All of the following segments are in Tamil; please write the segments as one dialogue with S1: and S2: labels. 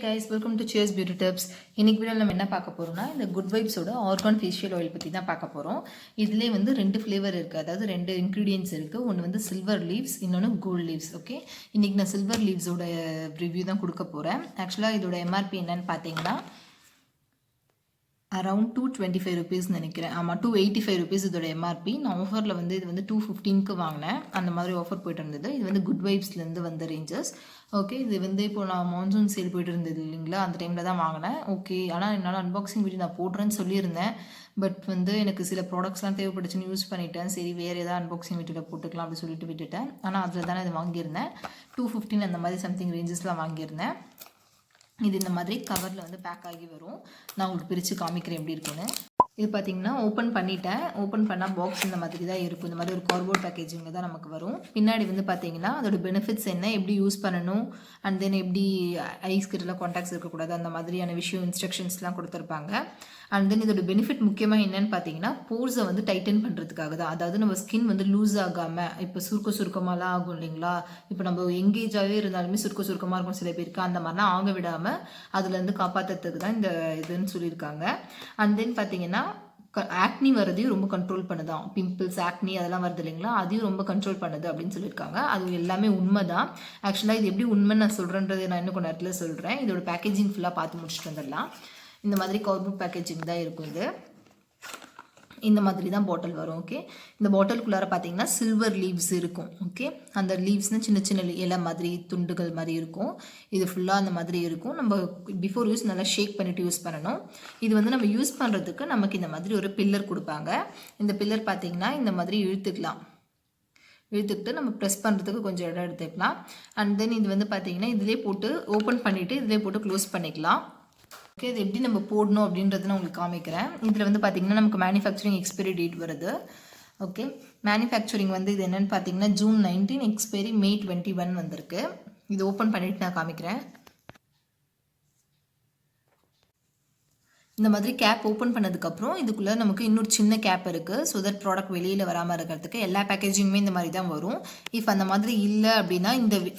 S1: guys, welcome to Cheers Beauty Tips. இன்னைக்கு வீடியோல நம்ம என்ன பார்க்க போறோம்னா இந்த குட் வைப்ஸோட ஆர்கான் ஃபேஷியல் ஆயில் பத்தி தான் பார்க்க போறோம். இதுலயே வந்து ரெண்டு ஃப்ளேவர் இருக்கு. அதாவது ரெண்டு இன்கிரிடியன்ட்ஸ் இருக்கு. ஒன்னு வந்து சில்வர் லீவ்ஸ், இன்னொன்னு கோல்ட் லீவ்ஸ். ஓகே, இன்னைக்கு நான் சில்வர் லீவ்ஸோட ரிவ்யூ தான் கொடுக்க போறேன். ஆக்சுவலா இதோட எம்ஆர்பி என்னன்னு பாத்தீங்கன்னா அரௌண்ட் 225 rupees நினைக்கிறேன். ஆமாம், 285 rupees இதோட எம்ஆர்பி. நான் ஆஃபரில் வந்து இது வந்து 215க்கு வாங்கினேன். அந்த மாதிரி ஆஃபர் போயிட்டு இருந்தது. இது வந்து குட் வைப்ஸ்லேருந்து வந்த ரேஞ்சஸ். ஓகே, இது வந்து இப்போ நான் மான்சூன் சேல் போயிட்டு இருந்தது இல்லைங்களா, அந்த டைமில் தான் வாங்கினேன். ஓகே, ஆனால் என்னால் அன்பாக்சிங் வீடியோ நான் போடுறேன்னு சொல்லியிருந்தேன். பட் வந்து எனக்கு சில ப்ராடக்ட்ஸ்லாம் தேவைப்பட்டுச்சுன்னு யூஸ் பண்ணிட்டேன். சரி, வேறு ஏதாவது அன்பாக்சிங் வீடியோவில் போட்டுக்கலாம் அப்படின்னு சொல்லிட்டு விட்டுட்டேன். ஆனால் அதில் தானே இது வாங்கியிருந்தேன். 215 அந்த மாதிரி சம்திங் ரேஞ்சஸ்லாம் வாங்கியிருந்தேன். இது இந்த மாதிரி கவரில் வந்து பேக் ஆகி வரும். நான் உங்களுக்கு பிரித்து காமிக்கிறேன் எப்படி இருக்குன்னு. இது பார்த்தீங்கன்னா ஓப்பன் பண்ணிட்டேன். ஓப்பன் பண்ணால் பாக்ஸ் இந்த மாதிரி தான் இருக்கும். இந்த மாதிரி ஒரு கார்ட்போர்ட் பேக்கேஜிங்கில் தான் நமக்கு வரும். பின்னாடி வந்து பார்த்தீங்கன்னா அதோட பெனிஃபிட்ஸ் என்ன, எப்படி யூஸ் பண்ணணும், அண்ட் தென் எப்படி ஐஸ் கிட்டலாம் கான்டாக்ட்ஸ் இருக்கக்கூடாது, அந்த மாதிரியான விஷயம் இன்ஸ்ட்ரக்ஷன்ஸ்லாம் கொடுத்துருப்பாங்க. அண்ட் தென் இதோட பெனிஃபிட் முக்கியமாக என்னன்னு பார்த்தீங்கன்னா போர்ஸை வந்து டைட்டன் பண்ணுறதுக்காக தான். அதாவது நம்ம ஸ்கின் வந்து லூஸ் ஆகாமல், இப்போ சுருக்கமாலாம் ஆகும் இல்லைங்களா, இப்போ நம்ம எங்கேஜாகவே இருந்தாலுமே சுருக்கமாக இருக்கும் சில பேருக்கு, அந்த மாதிரிலாம் ஆக விடாமல் அதுலேருந்து காப்பாற்றுறதுக்கு தான் இந்த இதுன்னு சொல்லியிருக்காங்க. அண்ட் தென் பார்த்தீங்கன்னா ஆக்னி வரதையும் ரொம்ப கண்ட்ரோல் பண்ணுதான். பிம்பிள்ஸ், ஆக்னி அதெல்லாம் வருது இல்லைங்களா, அதையும் ரொம்ப கண்ட்ரோல் பண்ணுது அப்படின்னு சொல்லியிருக்காங்க. அது எல்லாமே உண்மை தான். ஆக்சுவலாக இது எப்படி உண்மைன்னு நான் சொல்கிறேன்றது நான் இன்னும் கொஞ்சம் நேரத்தில் சொல்கிறேன். இதோட பேக்கேஜிங் ஃபுல்லாக பார்த்து முடிச்சுட்டு வந்துடலாம். இந்த மாதிரி கார்ட்போர்ட் பேக்கேஜிங் தான் இருக்கும். இது இந்த மாதிரி தான் பாட்டில் வரும். ஓகே, இந்த பாட்டிலுக்குள்ளார பார்த்தீங்கன்னா சில்வர் லீவ்ஸ் இருக்கும். ஓகே, அந்த லீவ்ஸ்னால் சின்ன சின்ன இலை மாதிரி துண்டுகள் மாதிரி இருக்கும். இது ஃபுல்லாக அந்த மாதிரி இருக்கும். நம்ம பிஃபோர் யூஸ் நல்லா ஷேக் பண்ணிவிட்டு யூஸ் பண்ணணும். இது வந்து நம்ம யூஸ் பண்ணுறதுக்கு நமக்கு இந்த மாதிரி ஒரு பில்லர் கொடுப்பாங்க. இந்த பில்லர் பார்த்தீங்கன்னா இந்த மாதிரி இழுத்துக்கிட்டு நம்ம ப்ரெஸ் பண்ணுறதுக்கு கொஞ்சம் இடம் எடுத்துக்கலாம். அண்ட் தென் இது வந்து பார்த்தீங்கன்னா இதிலே போட்டு ஓப்பன் பண்ணிவிட்டு இதிலே போட்டு க்ளோஸ் பண்ணிக்கலாம். ஓகே, இது எப்படி நம்ம போடணும் அப்படின்றத நான் உங்களுக்கு காமிக்கிறேன். இதில் வந்து பார்த்திங்கன்னா நமக்கு மேனுஃபேக்சரிங் எக்ஸ்பைரி டேட் வருது. ஓகே, மேனுஃபேக்சரிங் வந்து இது என்னென்னு பார்த்தீங்கன்னா June 19, எக்ஸ்பைரி May 21 வந்திருக்கு. இது ஓப்பன் பண்ணிவிட்டு நான் காமிக்கிறேன். இந்த மாதிரி கேப் ஓப்பன் பண்ணதுக்கப்புறம் இதுக்குள்ளே நமக்கு இன்னொரு சின்ன கேப் இருக்குது. ஸோ தட் ப்ராடக்ட் வெளியில் வராமல் இருக்கிறதுக்கு. எல்லா பேக்கேஜிங்குமே இந்த மாதிரி தான் வரும். இஃப் அந்த மாதிரி இல்லை அப்படின்னா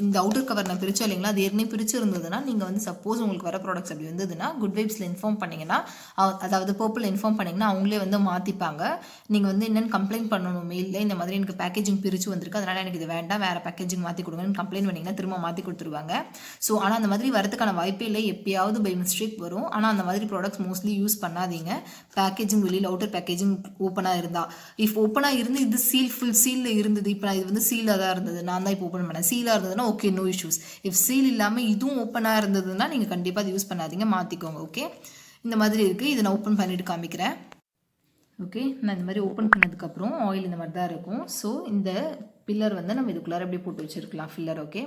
S1: இந்த அவுட்டர் கவர் நான் பிரித்தோம் இல்லைங்களா, அது ஏற்கனவே பிரித்து இருந்ததுன்னா நீங்கள் வந்து சப்போஸ் உங்களுக்கு வர ப்ராடக்ட்ஸ் அப்படி வந்ததுன்னா குட் வைப்ஸில் இன்ஃபார்ம் பண்ணிங்கன்னா, அதாவது பர்பிள் இன்ஃபார்ம் பண்ணிங்கன்னா அவங்களே வந்து மாற்றிப்பாங்க. நீங்கள் வந்து என்னென்னு கம்ப்ளைண்ட் பண்ணணும் மெயிலில், இந்த மாதிரி எனக்கு பேக்கேஜிங் பிரித்து வந்திருக்கு, அதனால் எனக்கு இது வேண்டாம், வேறு பேக்கேஜிங் மாற்றி கொடுங்கன்னு கம்ப்ளைண்ட் பண்ணிங்கன்னா திரும்ப மாற்றி கொடுத்துருவாங்க. ஸோ ஆனால் அந்த மாதிரி வரதுக்கான வாய்ப்பே இல்லை. எப்பயாவது பை மிஸ்டேக் வரும். ஆனால் அந்த மாதிரி ப்ராடக்ட்ஸ் மோஸ்ட்லி யூஸ் பண்ணாதீங்க. பேக்கேஜிங் வெளியில் அவுட்டர் பேக்கேஜிங் ஓப்பனாக இருந்தா, இஃப் ஓப்பனாக இருந்து இது ஃபுல் சீலில் இருந்தது, இப்போ நான் இது வந்து சீலாக தான் இருந்தது, நான் தான் இப்போ ஓப்பன் பண்ணேன், சீலாக இருந்ததுன்னா okay, no issues. If seal இல்லாமல் இதுவும் ஓப்பனாக இருந்ததுன்னா நீங்கள் கண்டிப்பாக அது யூஸ் பண்ணாதீங்க, மாற்றிக்கோங்க. ஓகே, இந்த மாதிரி இருக்குது. இதை நான் ஓப்பன் பண்ணிவிட்டு காமிக்கிறேன். ஓகே, நான் இந்த மாதிரி ஓப்பன் பண்ணதுக்கப்புறம் ஆயில் இந்த மாதிரி தான் இருக்கும். ஸோ இந்த பில்லர் வந்து நம்ம இதுக்குள்ளார எப்படி போட்டு வச்சுருக்கலாம் ஃபில்லர். ஓகே,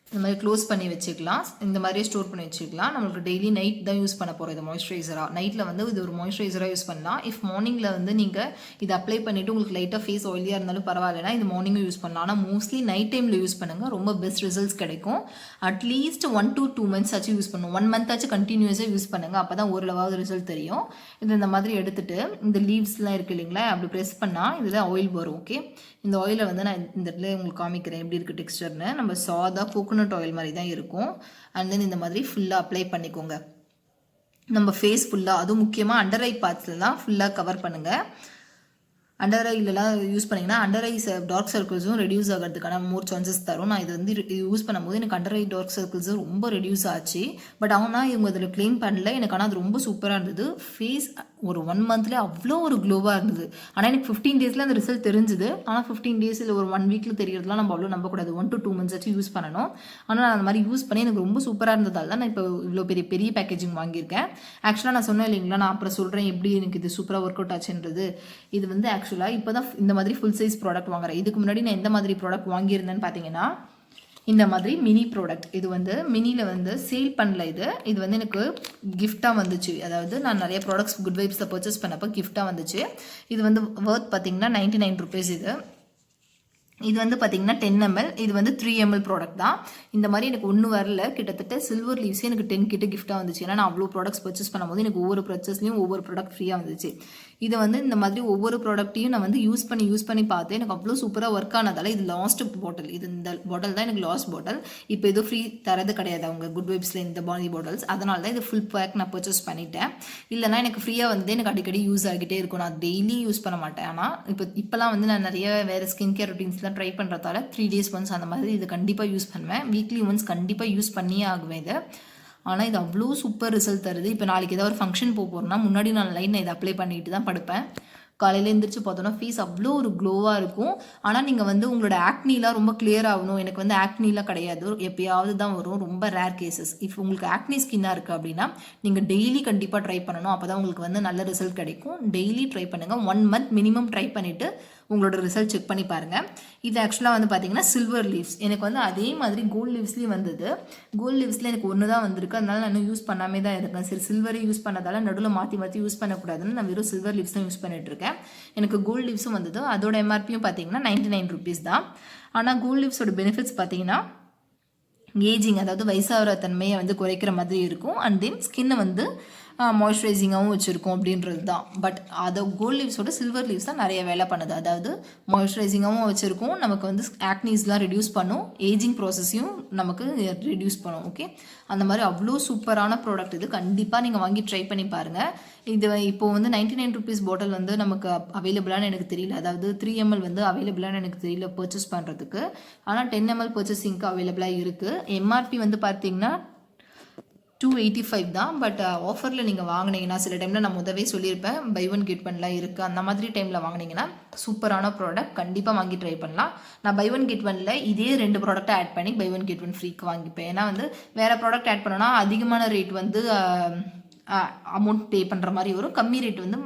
S1: இந்த மாதிரி க்ளோஸ் பண்ணி வச்சுக்கலாம். இந்த மாதிரியே ஸ்டோர் பண்ணி வச்சுக்கலாம். நம்மளுக்கு டெய்லி நைட் தான் யூஸ் பண்ண போகிறோம் இது மாய்ஸ்சரைசராக. நைட்டில் வந்து இது ஒரு மாய்ஸ்சரைசராக யூஸ் பண்ணலாம். இஃப் மார்னிங்கில் வந்து நீங்கள் இதை அப்ளை பண்ணிவிட்டு உங்களுக்கு லைட்டாக ஃபேஸ் ஆயிலியாக இருந்தாலும் பரவாயில்லனா இது மார்னிங்கும் யூஸ் பண்ணலாம். ஆனால் மோஸ்ட்லி நைட் டைமில் யூஸ் பண்ணுங்கள், ரொம்ப பெஸ்ட் ரிசல்ட்ஸ் கிடைக்கும். அட்லீஸ்ட் 1 to 2 months ஆச்சும் யூஸ் பண்ணும். 1 month ஆச்சும் கண்டினியூஸாக யூஸ் பண்ணுங்கள். அப்போ தான் ஓரளவாவது ரிசல்ட் தெரியும். இது இந்த மாதிரி எடுத்துகிட்டு இந்த லீவ்ஸ்லாம் இருக்குது இல்லைங்களா, அப்படி ப்ரெஸ் பண்ணால் இதில் ஆயில் வரும். ஓகே, இந்த ஆயிலை வந்து நான் இந்த இடத்துல உங்களுக்கு காமிக்கிறேன் எப்படி இருக்குது டெக்ஸ்டர்னு. நம்ம சாதா கோகோனட் ஆயில் மாதிரி தான் இருக்கும். அண்ட் தென் இந்த மாதிரி ஃபுல்லாக அப்ளை பண்ணிக்கோங்க நம்ம ஃபேஸ் ஃபுல்லாக. அதுவும் முக்கியமாக அண்டர் ஐ பார்ட்ஸில் தான் ஃபுல்லாக கவர் பண்ணுங்கள். அண்டர் ஐலலாம் யூஸ் பண்ணிங்கன்னா அண்டர் ஐ டார்க் சர்க்கிள்ஸும் ரெடியூஸ் ஆகிறதுக்கான மோர் சான்சஸ் தரும். நான் இது வந்து யூஸ் பண்ணும்போது எனக்கு அண்டர் ஐ டார்க் சர்க்கிள்ஸும் ரொம்ப ரெடியூஸ் ஆச்சு. பட் ஆனால் இவங்க அதில் க்ளைம் பண்ணல. எனக்கு ஆனால் அது ரொம்ப சூப்பராக இருந்தது. ஃபேஸ் ஒரு 1 monthலேயே அவ்வளோ ஒரு க்ளோவாக இருந்தது. ஆனால் எனக்கு 15 days அந்த ரிசல்ட் தெரிஞ்சுது. ஆனால் 15 days இல்லை ஒரு 1 week தெரியறதுலாம் நம்ம அவ்வளோ நம்பக்கூடாது. 1 to 2 months ஆச்சு யூஸ் பண்ணணும். ஆனால் நான் அந்த மாதிரி யூஸ் பண்ணி எனக்கு ரொம்ப சூப்பராக இருந்ததால் தான் நான் இப்போ இவ்வளோ பெரிய பேக்கேஜிங் வாங்கியிருக்கேன். ஆக்சுவலாக நான் சொன்னேன் இல்லைங்களா, நான் அப்புறம் சொல்கிறேன் எப்படி எனக்கு இது சூப்பராக ஒர்க் அவுட் ஆச்சுன்றது. இது வந்து ஆக்சுவலாக இப்போ தான் இந்த மாதிரி ஃபுல் சைஸ் ப்ராடக்ட் வாங்குறேன். இதுக்கு முன்னாடி நான் எந்த மாதிரி ப்ராடக்ட் வாங்கியிருந்தேன்னு பார்த்தீங்கன்னா இந்த மாதிரி மினி ப்ராடக்ட். இது வந்து மினியில் வந்து சேல் பண்ணல. இது வந்து எனக்கு கிஃப்டாக வந்துச்சு. அதாவது நான் நிறைய ப்ராடக்ட்ஸ் குட் வைப்ஸில் பர்ச்சேஸ் பண்ணப்போ கிஃப்டாக வந்துச்சு. இது வந்து வர்த் பார்த்தீங்கன்னா 99 rupees. இது வந்து பார்த்தீங்கன்னா 10 ml, இது வந்து 3 ml ப்ராடக்ட் தான். இந்த மாதிரி எனக்கு ஒன்று வரல, கிட்டத்தட்ட சில்வர் லீவ்ஸே எனக்கு 10 கிட்ட கிஃப்ட்டாக வந்துச்சு. ஏன்னா நான் அவ்வளோ ப்ராடக்ட்ஸ் பர்ச்சேஸ் பண்ணும்போது எனக்கு ஒவ்வொரு பர்ச்சேஸ்லையும் ஒவ்வொரு ப்ராடக்ட் ஃப்ரீயாக வந்துச்சு. இதை வந்து இந்த மாதிரி ஒவ்வொரு ப்ராடக்ட்டையும் நான் வந்து யூஸ் பண்ணி பார்த்தேன். எனக்கு அவ்வளோ சூப்பராக ஒர்க் ஆனதால் இது லாஸ்ட் பாட்டில், இது இந்த பாட்டில் தான் எனக்கு லாஸ்ட் பாட்டில். இப்போ எதுவும் ஃப்ரீ தரது கிடையாது அவங்க குட் வைப்ஸில் இந்த பாடி பாட்டில்ஸ். அதனால தான் இது ஃபுல் பேக் நான் பர்ச்சேஸ் பண்ணிட்டேன். இல்லைனா எனக்கு ஃப்ரீயாக வந்து எனக்கு அடிக்கடி யூஸ் ஆகிட்டே இருக்கும். நான் டெய்லி யூஸ் பண்ண மாட்டேன். ஆனால் இப்போலாம் வந்து நான் நிறைய வேறு ஸ்கின் கேர் ரொட்டீன்ஸ்லாம் ட்ரை பண்ணுறதால 3 days ஒன்ஸ் அந்த மாதிரி இது கண்டிப்பாக யூஸ் பண்ணுவேன். வீக்லி ஒன்ஸ் கண்டிப்பாக யூஸ் பண்ணியே ஆகுவேன் இதை. ஆனால் இது அவ்வளோ சூப்பர் ரிசல்ட் தருது. இப்போ நாளைக்கு ஏதாவது ஒரு ஃபங்க்ஷன் போகிறோம்னா முன்னாடி நான் லைன் இதை அப்ளை பண்ணிட்டு தான் படுப்பேன். காலையில் எழுந்திரிச்சு பார்த்தோன்னா ஃபேஸ் அவ்வளோ ஒரு க்ளோவாக இருக்கும். ஆனால் நீங்கள் வந்து உங்களோட ஆக்னிலாம் ரொம்ப கிளியர் ஆகணும். எனக்கு வந்து ஆக்னிலாம் கிடையாது, எப்பயாவது தான் வரும், ரொம்ப ரேர் கேசஸ். இப்போ உங்களுக்கு ஆக்னி ஸ்கின்னாக இருக்குது அப்படின்னா நீங்கள் டெய்லி கண்டிப்பாக ட்ரை பண்ணணும். அப்போ தான் உங்களுக்கு வந்து நல்ல ரிசல்ட் கிடைக்கும். டெய்லி ட்ரை பண்ணுங்கள். 1 month மினிமம் ட்ரை பண்ணிவிட்டு உங்களோட ரிசல்ட் செக் பண்ணி பாருங்கள். இது ஆக்சுவலாக வந்து பார்த்தீங்கன்னா சில்வர் லீவ்ஸ். எனக்கு வந்து அதே மாதிரி கோல்டு லீவ்ஸ்லேயும் வந்தது. கோல்டு லீவ்ஸில் எனக்கு ஒன்று தான் வந்திருக்கு. அதனால நான் இன்னும் யூஸ் பண்ணாமே தான் இருக்கேன். சரி, சில்வரை யூஸ் பண்ணதால நடுவில் மாற்றி யூஸ் பண்ணக்கூடாதுன்னு நான் வெறும் சில்வர் லீவ்ஸ் தான் யூஸ் பண்ணிட்டுருக்கேன். எனக்கு கோல்டு லீவ்ஸும் வந்தது. அதோட எம்ஆர்பியும் பார்த்தீங்கன்னா 99 rupees தான். ஆனால் கோல்டு லீவ்ஸோட பெனிஃபிட்ஸ் பார்த்தீங்கன்னா ஏஜிங், அதாவது வயசாகிற தன்மையை வந்து குறைக்கிற மாதிரி இருக்கும். அண்ட் தென் ஸ்கின்னை வந்து மாய்ஸ்சரைசிங்காகவும் வச்சுருக்கோம் அப்படின்றது தான். பட் அதை கோல்டு லீவ்ஸோட சில்வர் லீவ்ஸ் தான் நிறைய வேலை பண்ணுது. அதாவது மாய்ஸ்சரைசிங்காகவும் வச்சுருக்கோம், நமக்கு வந்து ஆக்னிஸ்லாம் ரெடியூஸ் பண்ணும், ஏஜிங் ப்ராசஸையும் நமக்கு ரெடியூஸ் பண்ணும். ஓகே, அந்த மாதிரி அவ்வளோ சூப்பரான ப்ராடக்ட் இது. கண்டிப்பாக நீங்கள் வாங்கி ட்ரை பண்ணி பாருங்கள். இது இப்போது வந்து 99 rupees பாட்டில் வந்து நமக்கு அவைலபிளானு எனக்கு தெரியல. அதாவது 3 ml வந்து அவைலபிளானு எனக்கு தெரியல பர்ச்சேஸ் பண்ணுறதுக்கு. ஆனால் 10 ml பர்ச்சேசிங்க்கு அவைலபிளாக இருக்குது. எம்ஆர்பி வந்து பார்த்தீங்கன்னா 285 தான். பட் ஆஃபரில் நீங்கள் வாங்கினீங்கன்னா, சில டைமில் நான் முதவே சொல்லியிருப்பேன் பை 1 get 1 இருக்குது, அந்த மாதிரி டைமில் வாங்கினீங்கன்னா சூப்பரான ப்ராடக்ட், கண்டிப்பாக வாங்கி ட்ரை பண்ணலாம். நான் பை 1 get 1 இதே 2 ப்ராடக்ட்டை ஆட் பண்ணி பை 1 get 1 ஃப்ரீக்கு வாங்கிப்பேன். ஏன்னா வந்து வேறு ப்ராடக்ட் ஆட் பண்ணோன்னா அதிகமான ரேட் வந்து அமௌண்ட் பே பண்ணுற மாதிரி வரும், கம்மி ரேட் வந்து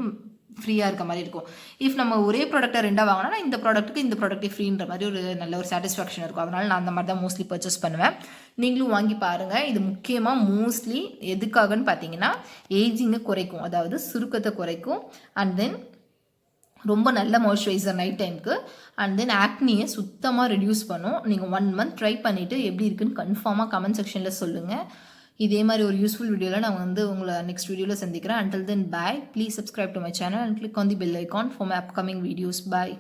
S1: ஃப்ரீயாக இருக்க மாதிரி இருக்கும். இஃப் நம்ம ஒரே ப்ராடக்ட்டை 2 வாங்கினா இந்த ப்ராடக்ட்டுக்கு இந்த ப்ராடக்ட்டே ஃப்ரீன்ற மாதிரி ஒரு நல்ல ஒரு சாட்டிஸ்ஃபேக்ஷன் இருக்கும். அதனால் நான் அந்த மாதிரி தான் மோஸ்ட்லி பர்ச்சேஸ் பண்ணுவேன். நீங்களும் வாங்கி பாருங்கள். இது முக்கியமாக மோஸ்ட்லி எதுக்காகன்னு பார்த்தீங்கன்னா ஏஜிங்கை குறைக்கும், அதாவது சுருக்கத்தை குறைக்கும். அண்ட் தென் ரொம்ப நல்ல மாய்ஸ்சரைசர் நைட் டைமுக்கு. அண்ட் தென் ஆக்னியை சுத்தமாக ரெடியூஸ் பண்ணும். நீங்கள் 1 month ட்ரை பண்ணிவிட்டு எப்படி இருக்குன்னு கன்ஃபார்மாக கமெண்ட் செக்ஷனில் சொல்லுங்கள். இதே மாதிரி ஒரு யூஸ்ஃபுல் வீடியோவில் நான் வந்து உங்களை நெக்ஸ்ட் வீடியோவில் சந்திக்கிறேன். Until then, bye. Please subscribe to my channel and click on the bell icon for my upcoming videos. Bye.